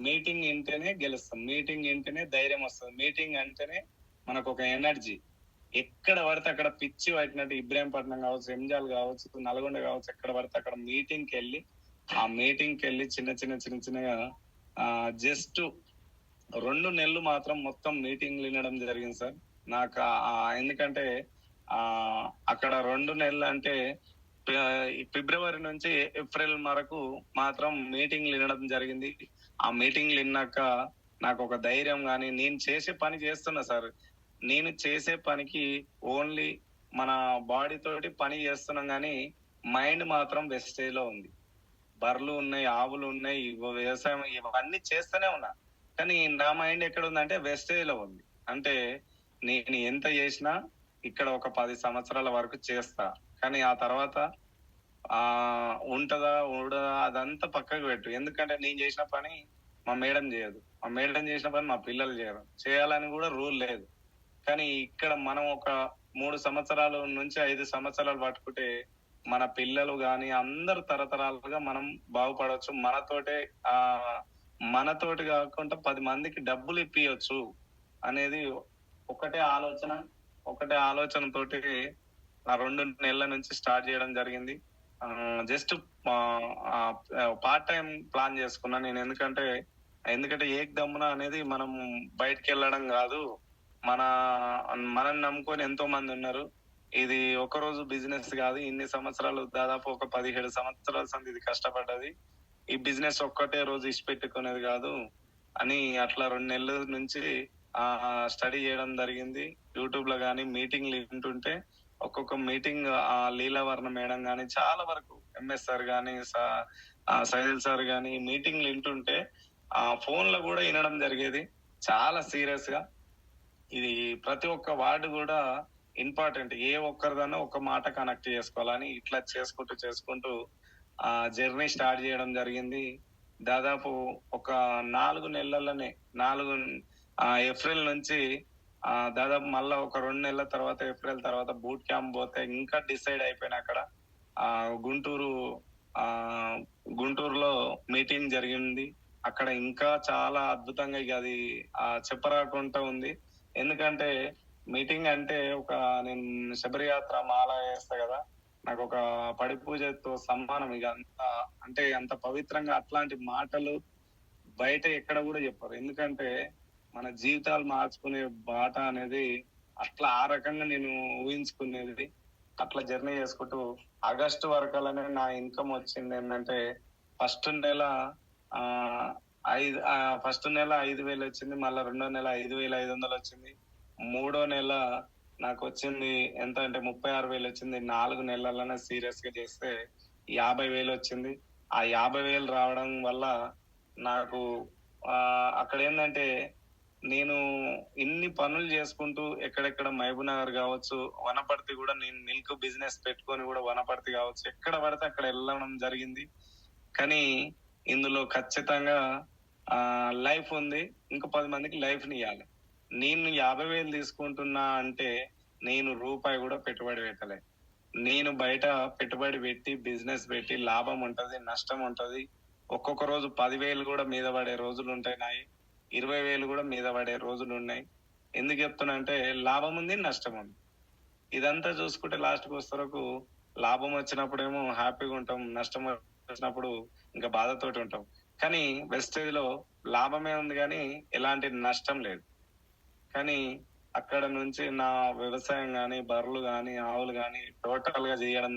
మీటింగ్ వింటేనే గెలుస్తాం, మీటింగ్ వింటేనే ధైర్యం వస్తుంది, మీటింగ్ అంటేనే మనకు ఒక ఎనర్జీ. ఎక్కడ పడితే అక్కడ పిచ్చి పట్టినట్టు ఇబ్రాహీంపట్నం కావచ్చు, ఎంజాల్ కావచ్చు, నల్గొండ కావచ్చు, ఎక్కడ పడితే అక్కడ మీటింగ్కి వెళ్ళి చిన్నగా జస్ట్ 2 నెలలు మాత్రం మొత్తం మీటింగ్లు వినడం జరిగింది సార్. నాకు ఎందుకంటే అక్కడ 2 నెలలు అంటే ఫిబ్రవరి నుంచి ఏప్రిల్ వరకు మాత్రం మీటింగ్లు వినడం జరిగింది. ఆ మీటింగ్లు విన్నాక నాకు ఒక ధైర్యం, కానీ నేను చేసే పని చేస్తున్నా సార్, నేను చేసే పనికి ఓన్లీ మన బాడీ తోటి పని చేస్తున్నాం, కానీ మైండ్ మాత్రం వెస్టేజ్ లో ఉంది. బర్రెలు ఉన్నాయి, ఆవులు ఉన్నాయి, వ్యవసాయం ఇవన్నీ చేస్తూనే ఉన్నా, కానీ నా మైండ్ ఎక్కడ ఉందంటే వెస్టేజ్ లో ఉంది. అంటే నేను ఎంత చేసినా ఇక్కడ ఒక 10 సంవత్సరాల వరకు చేస్తా, కానీ ఆ తర్వాత ఉంటదా ఉండదా అదంతా పక్కకు పెట్టు. ఎందుకంటే నేను చేసిన పని మా మేడం చేయదు, మా మేడం చేసిన పని మా పిల్లలు చేయరు, చేయాలని కూడా రూల్ లేదు. కానీ ఇక్కడ మనం ఒక 3 సంవత్సరాల నుంచి 5 సంవత్సరాలు పట్టుకుంటే మన పిల్లలు గాని అందరు తరతరాలుగా మనం బాగుపడవచ్చు, మనతోటి కాకుండా 10 మందికి డబ్బులు ఇప్పియచ్చు అనేది ఒకటే ఆలోచనతోటి ఆ 2 నెలల నుంచి స్టార్ట్ చేయడం జరిగింది. జస్ట్ పార్ట్ టైం ప్లాన్ చేసుకున్నా నేను, ఎందుకంటే ఏక్ దమ్మున అనేది మనం బయటకు వెళ్ళడం కాదు, మనం నమ్ముకొని ఎంతో మంది ఉన్నారు, ఇది ఒక రోజు బిజినెస్ కాదు, ఇన్ని సంవత్సరాలు దాదాపు ఒక 17 సంవత్సరాల సంది ఇది కష్టపడ్డది, ఈ బిజినెస్ ఒక్కటే రోజు ఇచ్చిపెట్టుకునేది కాదు అని అట్లా 2 నెలల నుంచి స్టడీ చేయడం జరిగింది. యూట్యూబ్ లో గానీ మీటింగ్లు వింటుంటే ఒక్కొక్క మీటింగ్ లీలావర్ణ మేడం గానీ చాలా వరకు ఎంఎస్ సార్ గానీ సైల్ సార్ గానీ మీటింగ్లు వింటుంటే ఫోన్ లో కూడా వినడం జరిగేది చాలా సీరియస్ గా. ఇది ప్రతి ఒక్క వార్డు కూడా ఇంపార్టెంట్, ఏ ఒక్కరిదన్నా ఒక మాట కనెక్ట్ చేసుకోవాలని ఇట్లా చేసుకుంటూ జర్నీ స్టార్ట్ చేయడం జరిగింది. దాదాపు ఒక 4 నెలలనే ఏప్రిల్ నుంచి దాదాపు మళ్ళా ఒక 2 నెలల తర్వాత ఏప్రిల్ తర్వాత బూట్ క్యాంప్ పోతే ఇంకా డిసైడ్ అయిపోయిన అక్కడ గుంటూరులో మీటింగ్ జరిగింది. అక్కడ ఇంకా చాలా అద్భుతంగా ఇక అది చెప్పరాకుండా ఉంది. ఎందుకంటే మీటింగ్ అంటే నేను శబరియాత్ర మాల వేస్తా కదా, నాకు ఒక పడి పూజతో సమానం. ఇక అంత పవిత్రంగా అట్లాంటి మాటలు బయట ఎక్కడ కూడా చెప్పరు. ఎందుకంటే మన జీవితాలు మార్చుకునే బాట అనేది అట్లా ఆ రకంగా నేను ఊహించుకునేది. అట్లా జర్నీ చేసుకుంటూ ఆగస్టు వరకనే నా ఇన్కమ్ వచ్చింది ఏంటంటే ఫస్ట్ నెల 5,000 వచ్చింది, మళ్ళీ 2వ నెల 5,500 వచ్చింది, 3వ నెల నాకు వచ్చింది ఎంత అంటే 36,000 వచ్చింది. 4 నెలలనే సీరియస్ గా చేస్తే 50,000 వచ్చింది. ఆ 50,000 రావడం వల్ల నాకు అక్కడ ఏంటంటే నేను ఇన్ని పనులు చేసుకుంటూ ఎక్కడెక్కడ మహబూబ్నగర్ కావచ్చు, వనపర్తి కూడా నేను మిల్క్ బిజినెస్ పెట్టుకొని కూడా వనపర్తి కావచ్చు ఎక్కడ పడితే అక్కడ వెళ్ళడం జరిగింది. కానీ ఇందులో ఖచ్చితంగా లైఫ్ ఉంది, ఇంకా 10 మందికి లైఫ్ ని ఇవ్వాలి. నేను 50,000 తీసుకుంటున్నా అంటే నేను రూపాయి కూడా పెట్టుబడి పెట్టలే. నేను బయట పెట్టుబడి పెట్టి బిజినెస్ పెట్టి లాభం ఉంటది, నష్టం ఉంటది. ఒక్కొక్క రోజు 10,000 కూడా మీద పడే రోజులు ఉంటాయి, 20,000 కూడా మీద పడే రోజులు ఉన్నాయి. ఎందుకు చెప్తున్నా అంటే లాభం ఉంది, నష్టం ఉంది. ఇదంతా చూసుకుంటే లాస్ట్కి వస్తరకు లాభం వచ్చినప్పుడేమో హ్యాపీగా ఉంటాం, నష్టం వచ్చినప్పుడు ఇంకా బాధతోటి ఉంటాం. కానీ వెస్టేజ్ లో లాభమే ఉంది కానీ ఎలాంటి నష్టం లేదు. కానీ అక్కడ నుంచి నా వ్యవసాయం గాని, బర్రెలు గాని, ఆవులు గాని టోటల్ గా చేయడం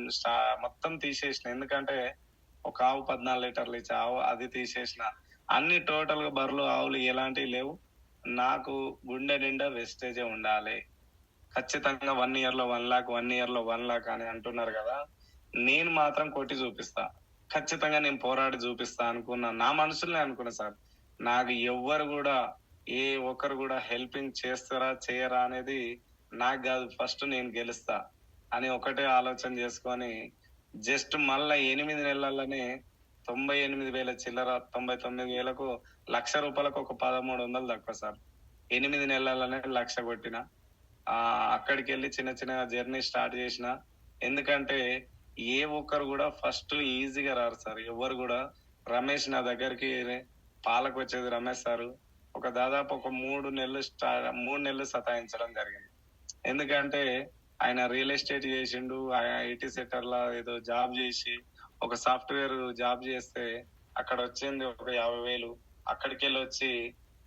మొత్తం తీసేసిన. ఎందుకంటే ఒక ఆవు 14 లీటర్లు ఇచ్చే ఆవు అది తీసేసిన. అన్ని టోటల్ గా బర్రెలు, ఆవులు ఎలాంటివి లేవు. నాకు గుండె నిండా వెస్టేజే ఉండాలి. ఖచ్చితంగా 1 ఇయర్ లో 1 లాక్, 1 ఇయర్ లో 1 లాక్ అని అంటున్నారు కదా. నేను మాత్రం కొట్టి చూపిస్తా. ఖచ్చితంగా నేను పోరాడి చూపిస్తా అనుకున్నా. నా మనసులోనే అనుకున్నా సార్. నాకు ఎవ్వరు కూడా ఏ ఒక్కరు కూడా హెల్పింగ్ చేస్తారా చేయరా అనేది నాకు కాదు, ఫస్ట్ నేను గెలుస్తా అని ఒకటే ఆలోచన చేసుకొని జస్ట్ మళ్ళా 8 నెలల్లోనే 98,000 చిల్లర, 99,000కు ₹1,00,000 ఒక 1300 తక్కువ సార్. 8 నెలల్లోనే 1,00,000 కొట్టిన. అక్కడికి వెళ్ళి చిన్న చిన్న జర్నీ స్టార్ట్ చేసిన. ఎందుకంటే ఏ ఒక్కరు కూడా ఫస్ట్ ఈజీగా రారు సార్. ఎవరు కూడా రమేష్ నా దగ్గరికి పాలకు వచ్చేది రమేష్ సారు ఒక దాదాపు ఒక 3 నెలలు సతాయించడం జరిగింది. ఎందుకంటే ఆయన రియల్ ఎస్టేట్ చేసిండు, ఆయన ఐటీ సెక్టర్ లా ఏదో జాబ్ చేసి ఒక సాఫ్ట్వేర్ జాబ్ చేస్తే అక్కడ వచ్చింది ఒక 50,000. అక్కడికి వెళ్ళి వచ్చి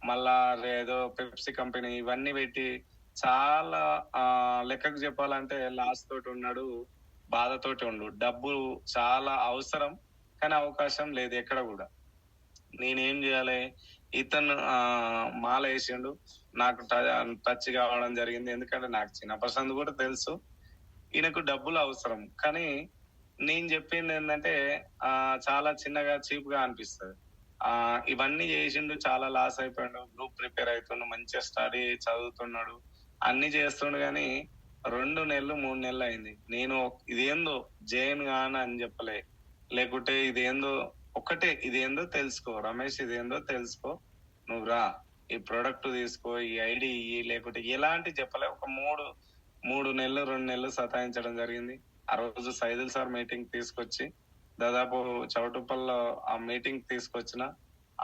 మళ్ళా ఏదో పెప్సీ కంపెనీ ఇవన్నీ పెట్టి చాలా లెక్కకు చెప్పాలంటే లాస్ తోటి ఉన్నాడు, బాధతోటి ఉండు. డబ్బు చాలా అవసరం కానీ అవకాశం లేదు ఎక్కడ కూడా. నేనేం చేయాలి? ఇతను మాల వేసిండు, నాకు టచ్ కావడం జరిగింది. ఎందుకంటే నాకు చిన్న పర్సన్ కూడా తెలుసు ఈయనకు డబ్బులు అవసరం. కానీ నేను చెప్పింది ఏంటంటే చాలా చిన్నగా చీప్ గా అనిపిస్తుంది. ఇవన్నీ చేసిండు, చాలా లాస్ అయిపోయాడు. గ్రూప్ ప్రిపేర్ అవుతుండు, మంచిగా స్టడీ చదువుతున్నాడు, అన్ని చేస్తుండు. కానీ 2 నెలలు 3 నెలలు అయింది. నేను ఇదేందో జైన్ గాన అని చెప్పలే, లేకుంటే ఇదేందో ఒక్కటే, ఇదేందో తెలుసుకో రమేష్, ఇదేందో తెలుసుకో, నువ్వు రా, ఈ ప్రొడక్ట్ తీసుకో, ఈ ఐడి ఇయ్యి, లేకుంటే ఎలాంటి చెప్పలే. ఒక 3 నెలలు 2 నెలలు సతాయించడం జరిగింది. ఆ రోజు సైదుల్ సార్ మీటింగ్ తీసుకొచ్చి దాదాపు చౌటుప్పల్లో ఆ మీటింగ్ తీసుకొచ్చిన.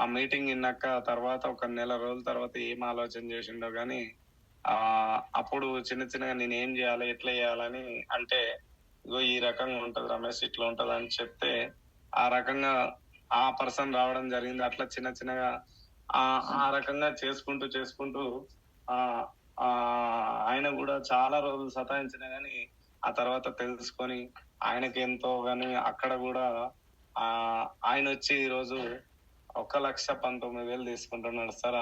ఆ మీటింగ్ విన్నాక తర్వాత ఒక నెల రోజుల తర్వాత ఏం ఆలోచన చేసిండో గాని అప్పుడు చిన్న చిన్నగా నేను ఏం చేయాలి, ఎట్లా చేయాలని అంటే, ఇగో ఈ రకంగా ఉంటది రమేష్, ఇట్లా ఉంటది అని చెప్తే ఆ రకంగా ఆ పర్సన్ రావడం జరిగింది. అట్లా చిన్న చిన్నగా ఆ రకంగా చేసుకుంటూ ఆ ఆ ఆయన కూడా చాలా రోజులు సతాయించిన గాని ఆ తర్వాత తెలుసుకొని ఆయనకి ఎంతో గాని అక్కడ కూడా ఆ ఆయన వచ్చి ఈ రోజు 1,19,000 తీసుకుంటున్నాడు సార్.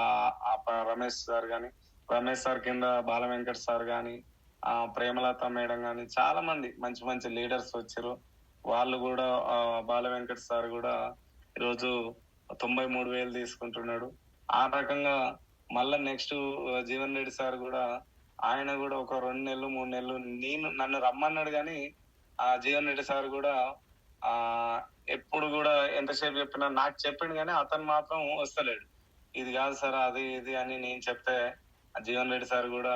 రమేష్ సార్ గాని, రమేష్ సార్ కింద బాల వెంకట్ సార్ గాని, ప్రేమలత మేడం గాని, చాలా మంది మంచి మంచి లీడర్స్ వచ్చారు. వాళ్ళు కూడా బాల వెంకట్ సార్ కూడా ఈరోజు 93,000 తీసుకుంటున్నాడు. ఆ రకంగా మళ్ళా నెక్స్ట్ జీవన్ రెడ్డి సార్ కూడా, ఆయన కూడా ఒక 2 నెలలు 3 నెలలు నన్ను రమ్మన్నాడు కానీ జీవన్ రెడ్డి సార్ కూడా ఆ ఎప్పుడు కూడా ఎంతసేపు చెప్పినా నాకు చెప్పిండు కానీ అతను మాత్రం వస్తలేడు. ఇది కాదు సార్, అది ఇది అని నేను చెప్తే జీవన్ రెడ్డి సార్ కూడా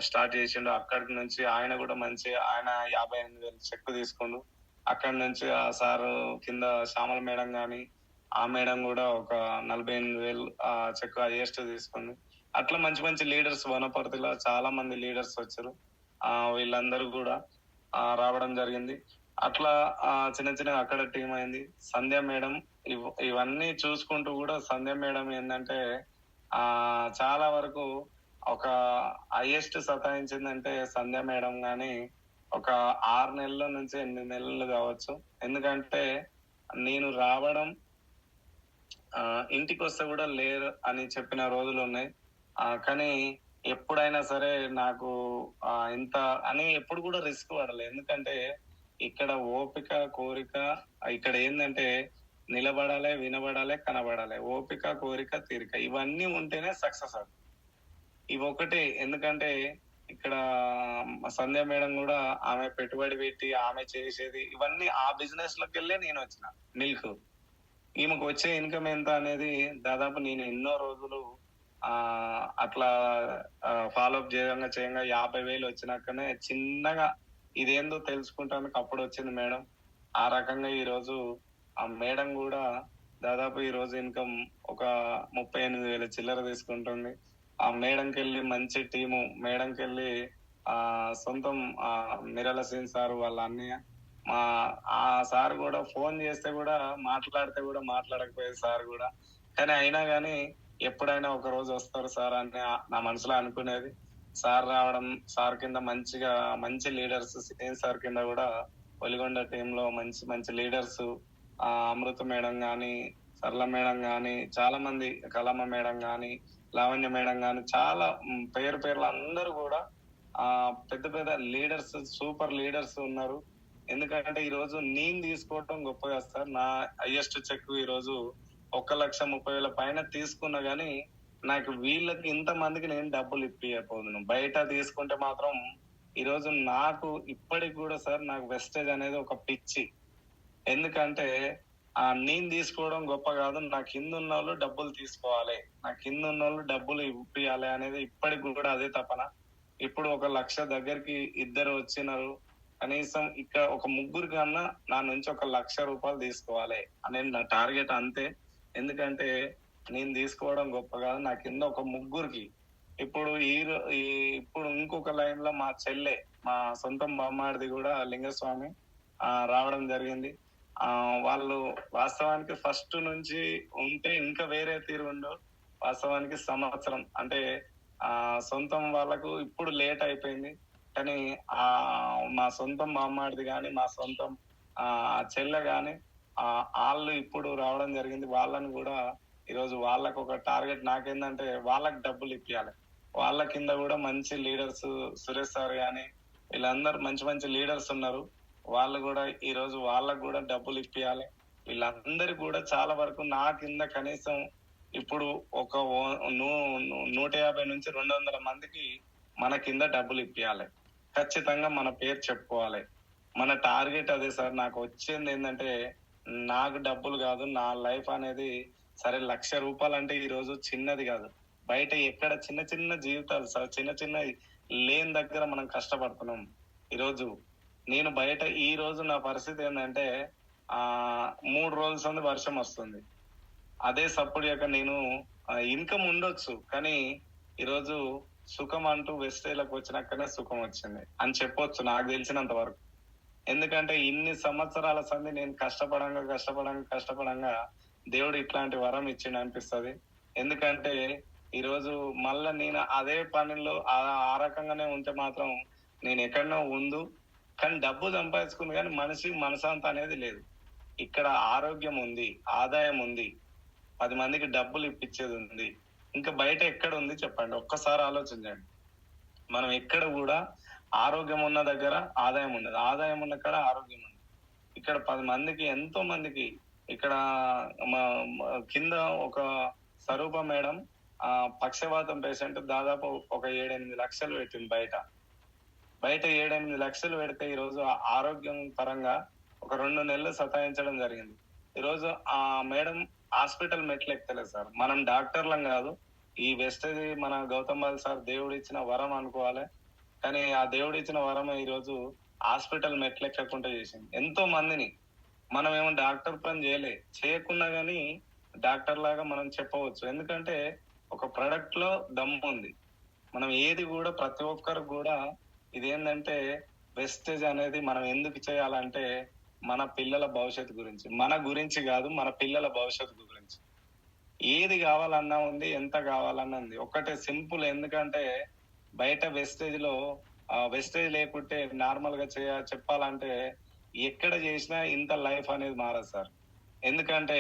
స్టార్ట్ చేసిండు. అక్కడి నుంచి ఆయన కూడా ఆయన 58,000 చెక్ తీసుకుండు. అక్కడి నుంచి ఆ సార్ కింద శ్యామల మేడం గాని, ఆ మేడం కూడా ఒక 48,000 చెక్ హైయెస్ట్ తీసుకుంది. అట్లా మంచి మంచి లీడర్స్ వనపర్తిలో చాలా మంది లీడర్స్ వచ్చారు. వీళ్ళందరూ కూడా రావడం జరిగింది. అట్లా చిన్న చిన్న అక్కడ టీం అయింది. సంధ్య మేడం ఇవన్నీ చూసుకుంటూ కూడా సంధ్య మేడం ఏంటంటే చాలా వరకు ఒక హైయెస్ట్ సతాయించిందంటే సంధ్య మేడం గాని ఒక 6 నెలల నుంచి 8 నెలలు కావచ్చు. ఎందుకంటే నేను రావడం ఇంటికి వస్తే కూడా లేరు అని చెప్పిన రోజులు ఉన్నాయి. కానీ ఎప్పుడైనా సరే నాకు ఇంత అని ఎప్పుడు కూడా రిస్క్ పడలేదు. ఎందుకంటే ఇక్కడ ఓపిక, కోరిక, ఇక్కడ ఏంటంటే నిలబడాలి, వినబడాలి, కనబడాలి. ఓపిక, కోరిక, తీరిక ఇవన్నీ ఉంటేనే సక్సెస్ అవుతుంది. ఇవి ఒకటి. ఎందుకంటే ఇక్కడ సంధ్య మేడం కూడా ఆమె పెట్టుబడి పెట్టి ఆమె చేసేది ఇవన్నీ ఆ బిజినెస్ లోకి వెళ్ళే నేను వచ్చిన. మిల్క్ ఈమెకు వచ్చే ఇన్కమ్ ఎంత అనేది దాదాపు నేను ఎన్నో రోజులు అట్లా ఫాలో అప్ చేయంగా 50,000 వచ్చినాకనే చిన్నగా ఇదేందో తెలుసుకుంటానికి అప్పుడు వచ్చింది మేడం. ఆ రకంగా ఈ రోజు ఆ మేడం కూడా దాదాపు ఈ రోజు ఇన్కమ్ ఒక 38,000 చిల్లర తీసుకుంటుంది. ఆ మేడంకి వెళ్ళి మంచి టీము, మేడంకి వెళ్ళి సొంతం మిర్యాల శ్రీను సార్ వాళ్ళ అన్నయ్య. మా ఆ సార్ కూడా ఫోన్ చేస్తే కూడా మాట్లాడితే కూడా మాట్లాడకపోయేది సార్ కూడా. కానీ అయినా గాని ఎప్పుడైనా ఒక రోజు వస్తారు సార్ అని నా మనసులో అనుకునేది. సార్ రావడం, సార్ కింద మంచి లీడర్స్, శ్రీను సార్ కింద కూడా ఒలిగొండ టీంలో మంచి మంచి లీడర్స్, అమృత మేడం గాని, సరళ మేడం గాని, చాలా మంది, కలమ్మ మేడం గాని, లావణ్య మేడం గాని, చాలా పేర్లు అందరూ కూడా పెద్ద పెద్ద లీడర్స్, సూపర్ లీడర్స్ ఉన్నారు. ఎందుకంటే ఈ రోజు నేను తీసుకోవటం గొప్పగా సార్. నా హైయెస్ట్ చెక్ ఈ రోజు 1,30,000 పైన తీసుకున్నా గానీ నాకు వీళ్ళకి ఇంతమందికి నేను డబ్బులు ఇప్పియకపోదును. బయట తీసుకుంటే మాత్రం ఈ రోజు నాకు ఇప్పటికి కూడా సార్ నాకు వెస్టేజ్ అనేది ఒక పిచ్చి. ఎందుకంటే నేను తీసుకోవడం గొప్ప కాదు, నా కింద ఉన్న వాళ్ళు డబ్బులు తీసుకోవాలి, నా కింద ఉన్న వాళ్ళు డబ్బులు ఇప్పియాలి అనేది ఇప్పటికి కూడా అదే తపన. ఇప్పుడు 1,00,000 దగ్గరికి ఇద్దరు వచ్చినారు, కనీసం ఇక్కడ ఒక ముగ్గురు కన్నా నా నుంచి 1,00,000 రూపాయలు తీసుకోవాలి అనేది నా టార్గెట్ అంతే. ఎందుకంటే నేను తీసుకోవడం గొప్ప కాదు, నా కింద ఒక ముగ్గురికి. ఇప్పుడు ఇప్పుడు ఇంకొక లైన్ లో మా చెల్లె, మా సొంతం బామ్మాడిది కూడా లింగస్వామి రావడం జరిగింది. వాళ్ళు వాస్తవానికి ఫస్ట్ నుంచి ఉంటే ఇంకా వేరే తీరు ఉండు. వాస్తవానికి సంవత్సరం అంటే సొంతం వాళ్ళకు ఇప్పుడు లేట్ అయిపోయింది. కానీ మా సొంతం బామ్మాడిది కానీ, మా సొంతం చెల్లె గాని వాళ్ళు ఇప్పుడు రావడం జరిగింది. వాళ్ళని కూడా ఈరోజు వాళ్ళకు ఒక టార్గెట్ నాకేందంటే వాళ్ళకి డబ్బులు ఇప్పియాలి. వాళ్ళ కింద కూడా మంచి లీడర్స్, సురేష్ సార్ గాని, వీళ్ళందరూ మంచి మంచి లీడర్స్ ఉన్నారు. వాళ్ళు కూడా ఈ రోజు వాళ్ళకు కూడా డబ్బులు ఇప్పియాలి. వీళ్ళందరూ కూడా చాలా వరకు నా కింద కనీసం ఇప్పుడు ఒక 150 నుంచి 200 మందికి మన కింద డబ్బులు ఇప్పియాలి. ఖచ్చితంగా మన పేరు చెప్పుకోవాలి. మన టార్గెట్ అదే సార్. నాకు వచ్చింది ఏంటంటే నాకు డబ్బులు కాదు, నా లైఫ్ అనేది సరే 1,00,000 రూపాయలు అంటే ఈ రోజు చిన్నది కాదు. బయట ఎక్కడ చిన్న చిన్న జీవితాలు సార్, చిన్న చిన్న లేని దగ్గర మనం కష్టపడుతున్నాం. ఈరోజు నేను బయట ఈ రోజు నా పరిస్థితి ఏంటంటే 3 రోజుల సంది వర్షం వస్తుంది. అదే సప్పుడు యొక్క నేను ఇన్కమ్ ఉండొచ్చు, కానీ ఈరోజు సుఖం అంటూ వెస్టేజ్లకు వచ్చినాకనే సుఖం వచ్చింది అని చెప్పొచ్చు నాకు తెలిసినంత వరకు. ఎందుకంటే ఇన్ని సంవత్సరాల సంది నేను కష్టపడంగా దేవుడు ఇట్లాంటి వరం ఇచ్చిండు అనిపిస్తుంది. ఎందుకంటే ఈరోజు మళ్ళా నేను అదే పనిలో ఆ రకంగానే ఉంటే మాత్రం నేను ఎక్కడనో ఉండు, కానీ డబ్బు సంపాదించుకుంది కానీ మనశాంతి అనేది లేదు. ఇక్కడ ఆరోగ్యం ఉంది, ఆదాయం ఉంది, 10 మందికి డబ్బులు ఇప్పించేది ఉంది. ఇంకా బయట ఎక్కడ ఉంది చెప్పండి, ఒక్కసారి ఆలోచించండి. మనం ఎక్కడ కూడా ఆరోగ్యం ఉన్న దగ్గర ఆదాయం ఉండదు, ఆదాయం ఉన్న కాడ ఆరోగ్యం ఉండదు. ఇక్కడ 10 మందికి, ఎంతో మందికి ఇక్కడ కింద ఒక స్వరూప మేడం పక్షవాతం పేషెంట్ దాదాపు ఒక 7-8 లక్షలు పెట్టింది. బయట 7-8 లక్షలు పెడితే ఈరోజు ఆరోగ్యం పరంగా ఒక 2 నెలలు సతాయించడం జరిగింది. ఈరోజు ఆ మేడం హాస్పిటల్ మెట్లు ఎక్కలేదు సార్. మనం డాక్టర్లం కాదు, ఈ వెస్టేజ్ మన గౌతమ్ బాల్ సార్ దేవుడు ఇచ్చిన వరం అనుకోవాలి. కానీ ఆ దేవుడు ఇచ్చిన వరం ఈరోజు హాస్పిటల్ మెట్లు ఎక్కకుండా చేసింది ఎంతో మందిని. మనం ఏమో డాక్టర్ పని చేయకున్నా గానీ డాక్టర్ లాగా మనం చెప్పవచ్చు. ఎందుకంటే ఒక ప్రొడక్ట్ లో దమ్ము ఉంది. మనం ఏది కూడా ప్రతి ఒక్కరు కూడా ఇదేంటంటే వెస్టేజ్ అనేది మనం ఎందుకు చేయాలంటే మన పిల్లల భవిష్యత్తు గురించి, మన గురించి కాదు, మన పిల్లల భవిష్యత్తు గురించి. ఏది కావాలన్నా ఉంది, ఎంత కావాలన్నా ఉంది. ఒకటే సింపుల్. ఎందుకంటే బయట వెస్టేజ్ లో వెస్టేజ్ లేకుంటే నార్మల్ గా చెప్పాలంటే ఎక్కడ చేసినా ఇంత లైఫ్ అనేది మారదు సార్. ఎందుకంటే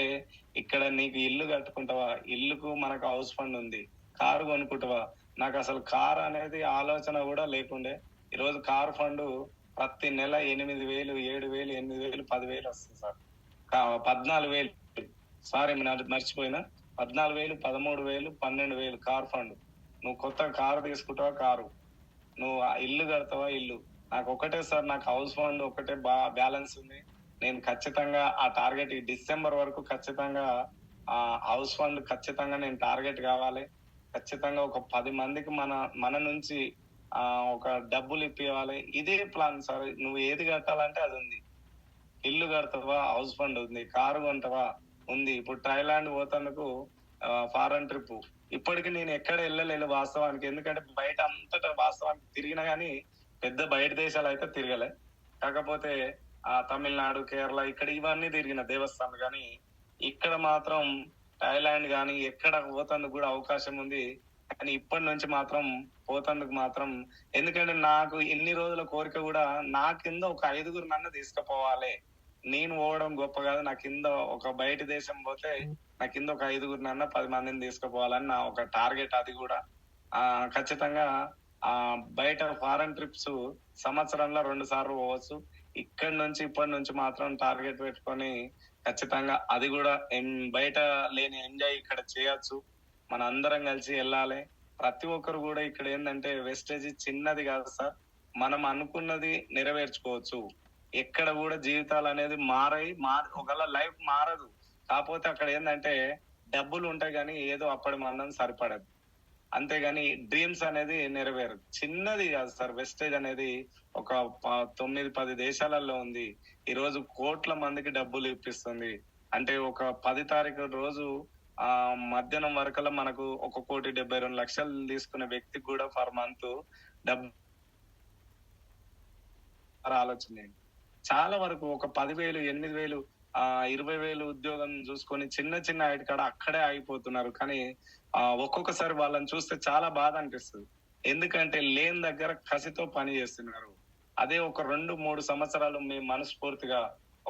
ఇక్కడ నీకు ఇల్లు కట్టుకుంటావా, ఇల్లుకు మనకు హౌస్ ఫండ్ ఉంది. కారు కొనుక్కుంటావా, నాకు అసలు కారు అనేది ఆలోచన కూడా లేకుండే. ఈరోజు కారు ఫండ్ ప్రతి నెల 8,000, 7,000, 8,000, 10,000 వస్తుంది సార్. 14,000, సారీ మర్చిపోయినా, 14,000, 13,000, 12,000 కారు ఫండ్. నువ్వు కొత్త కారు తీసుకుంటావా కారు, నువ్వు ఇల్లు కడతావా ఇల్లు. నాకు ఒకటే సార్, నాకు హౌస్ ఫండ్ ఒకటే బ్యాలెన్స్ ఉంది. నేను ఖచ్చితంగా ఆ టార్గెట్ ఈ డిసెంబర్ వరకు ఖచ్చితంగా ఆ హౌస్ ఫండ్ ఖచ్చితంగా నేను టార్గెట్ కావాలి. ఖచ్చితంగా ఒక 10 మందికి మన నుంచి ఒక డబ్బులు ఇప్పివ్వాలి. ఇదే ప్లాన్ సార్. నువ్వు ఏది కట్టాలంటే అది ఉంది. ఇల్లు కడతావా, హౌస్ ఫండ్ ఉంది. కారు కొంటావా ఉంది. ఇప్పుడు థాయిలాండ్ పోతానికి ఫారెన్ ట్రిప్ ఇప్పటికి నేను ఎక్కడ వెళ్ళలేదు వాస్తవానికి. ఎందుకంటే బయట అంతటా వాస్తవానికి తిరిగినా గానీ పెద్ద బయట దేశాలయితే తిరగలే. కాకపోతే తమిళనాడు, కేరళ ఇక్కడ ఇవన్నీ తిరిగిన దేవస్థానాలు గానీ, ఇక్కడ మాత్రం థాయిలాండ్ గానీ ఎక్కడ పోతందుకు గూడా అవకాశం ఉంది. కానీ ఇప్పటి నుంచి మాత్రం పోతందుకు మాత్రం ఎందుకంటే నాకు ఇన్ని రోజుల కోరిక గూడా నా కింద ఒక 5గురినన్నా తీసుకుపోవాలే. నేను పోవడం గొప్ప గాదు. నా కింద ఒక బయటి దేశం పోతే నా కింద ఒక 5గురినన్నా 10 మందిని తీసుకుపోవాలని నా ఒక టార్గెట్ అది గూడా. ఖచ్చితంగా బయట ఫారెన్ ట్రిప్స్ సంవత్సరంలో 2 సార్లు పోవచ్చు. ఇక్కడి నుంచి ఇప్పటి నుంచి మాత్రం టార్గెట్ పెట్టుకొని ఖచ్చితంగా అది గూడా బయట లేని ఎంజాయ్ ఇక్కడ చేయొచ్చు. మనందరం కలిసి ఎళ్ళాలే. ప్రతి ఒక్కరు గూడా ఇక్కడ ఏందంటే వెస్టేజ్ చిన్నది గాదు సార్. మనం అనుకున్నది నెరవేర్చుకోవచ్చు. ఎక్కడ గూడా జీవితాలనేది ఒకవేళ లైఫ్ మారదు. కాపోతే అక్కడ ఏందంటే డబ్బులుంటాయి గానీ ఏదో అప్పటి మందం సరిపడదు. అంతేగాని డ్రీమ్స్ అనేది నెరవేరదు. చిన్నది కాదు సార్ వెస్టేజ్ అనేది ఒక 9, 10 దేశాలలో ఉంది. ఈరోజు కోట్ల మందికి డబ్బులు ఇప్పిస్తుంది. అంటే ఒక 10 తారీఖు రోజు మధ్యాహ్నం వరకల్లా మనకు 1,72,00,000 తీసుకునే వ్యక్తికి కూడా పర్ మంత్ డబ్బు ఆలోచన. చాలా వరకు ఒక 10,000, 8,000, 20,000 ఉద్యోగం చూసుకొని చిన్న చిన్న ఐడి కాడ అక్కడే ఆగిపోతున్నారు. కానీ ఒక్కొక్కసారి వాళ్ళని చూస్తే చాలా బాధ అనిపిస్తుంది. ఎందుకంటే లేని దగ్గర కసితో పని చేస్తున్నారు. అదే ఒక 2, 3 సంవత్సరాలు మేము మనస్ఫూర్తిగా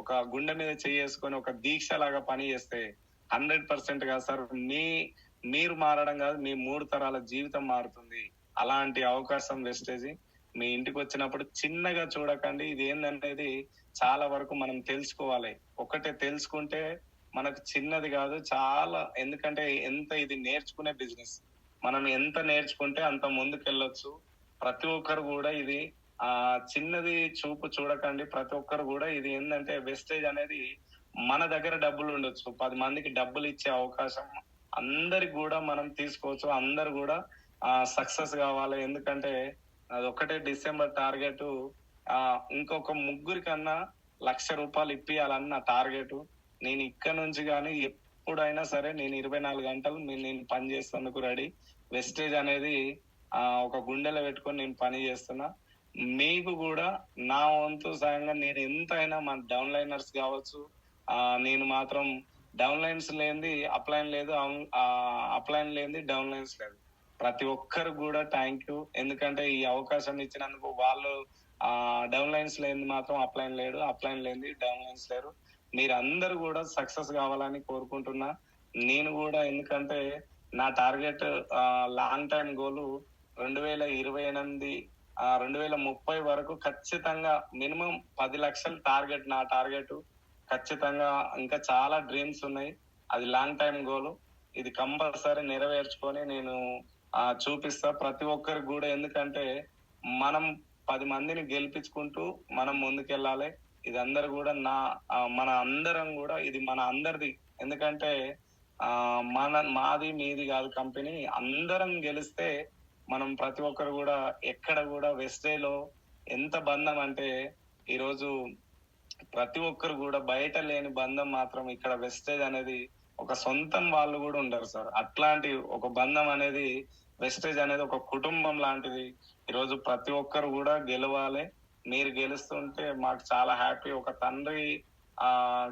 ఒక గుండె మీద చేసుకొని ఒక దీక్ష లాగా పని చేస్తే 100% గా సార్ మీరు మారడం కాదు, మీ 3 తరాల జీవితం మారుతుంది. అలాంటి అవకాశం వెస్టేజ్ మీ ఇంటికి వచ్చినప్పుడు చిన్నగా చూడకండి. ఇది ఏందనేది చాలా వరకు మనం తెలుసుకోవాలి. ఒకటే తెలుసుకుంటే మనకు చిన్నది కాదు చాలా. ఎందుకంటే ఎంత ఇది నేర్చుకునే బిజినెస్. మనం ఎంత నేర్చుకుంటే అంత ముందుకెళ్ళొచ్చు. ప్రతి ఒక్కరు కూడా ఇది చిన్నది చూపు చూడకండి. ప్రతి ఒక్కరు కూడా ఇది ఏంటంటే వెస్టేజ్ అనేది మన దగ్గర డబ్బులు ఉండొచ్చు. 10 మందికి డబ్బులు ఇచ్చే అవకాశం అందరికి కూడా మనం తీసుకోవచ్చు. అందరు కూడా సక్సెస్ కావాలి. ఎందుకంటే అది ఒకటే డిసెంబర్ టార్గెట్. ఇంకొక 3 కన్నా ₹1,00,000 ఇప్పియాలని నా టార్గెట్. నేను ఇక్కడ నుంచి కానీ ఎప్పుడైనా సరే నేను 24 గంటలు నేను పని చేసేందుకు రెడీ. వెస్టేజ్ అనేది ఒక గుండెలో పెట్టుకొని నేను పని చేస్తున్నా. మీకు కూడా నా వంతు సాయంగా నేను ఎంతైనా మన డౌన్ లైనర్స్ కావచ్చు. నేను మాత్రం డౌన్ లైన్స్ లేనిది అప్లైన్ లేదు, అప్లైన్ లేనిది డౌన్ లైన్స్ లేదు. ప్రతి ఒక్కరు కూడా థ్యాంక్ యూ. ఎందుకంటే ఈ అవకాశం ఇచ్చినందుకు. వాళ్ళు డౌన్ లైన్స్ లేనిది మాత్రం అప్లైన్ లేడు, అప్లైన్ లేనిది డౌన్ లైన్స్ లేరు. మీరందరూ కూడా సక్సెస్ కావాలని కోరుకుంటున్నా. నేను కూడా ఎందుకంటే నా టార్గెట్ లాంగ్ టైం గోలు 2028, 2030 వరకు ఖచ్చితంగా మినిమం 10 లక్షలు టార్గెట్. నా టార్గెట్ ఖచ్చితంగా ఇంకా చాలా డ్రీమ్స్ ఉన్నాయి. అది లాంగ్ టైం గోలు. ఇది కంపల్సరీ నెరవేర్చుకొని నేను చూపిస్తా ప్రతి ఒక్కరికి కూడా. ఎందుకంటే మనం 10 మందిని గెలిపించుకుంటూ మనం ముందుకెళ్ళాలి. ఇది అందరు కూడా మన అందరం కూడా ఇది మన అందరిది. ఎందుకంటే మాది మీది కాదు కంపెనీ. అందరం గెలిస్తే మనం ప్రతి ఒక్కరు కూడా ఎక్కడ కూడా వెస్టేజ్ లో ఎంత బంధం అంటే ఈరోజు ప్రతి ఒక్కరు కూడా బయట లేని బంధం మాత్రం ఇక్కడ వెస్టేజ్ అనేది ఒక సొంతం వాళ్ళు కూడా ఉండరు సార్. అట్లాంటి ఒక బంధం అనేది వెస్టేజ్ అనేది ఒక కుటుంబం లాంటిది. ఈరోజు ప్రతి ఒక్కరు కూడా గెలవాలి. మీరు గెలుస్తుంటే మాకు చాలా హ్యాపీ. ఒక తండ్రి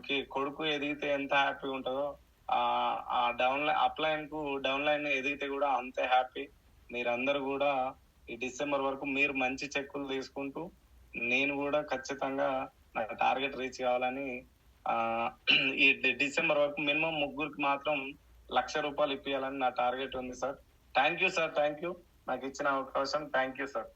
కి కొడుకు ఎదిగితే ఎంత హ్యాపీ ఉంటుందో డౌన్ లైన్ ఎదిగితే కూడా అంతే హ్యాపీ. మీరందరూ కూడా ఈ డిసెంబర్ వరకు మీరు మంచి చెక్కులు తీసుకుంటూ నేను కూడా ఖచ్చితంగా నా టార్గెట్ రీచ్ కావాలని ఈ డిసెంబర్ వరకు మినిమం 3కి మాత్రం ₹1,00,000 ఇప్పియాలని నా టార్గెట్ ఉంది sir. Thank you sir. Thank you నాకు ఇచ్చిన అవకాశం. Thank you sir.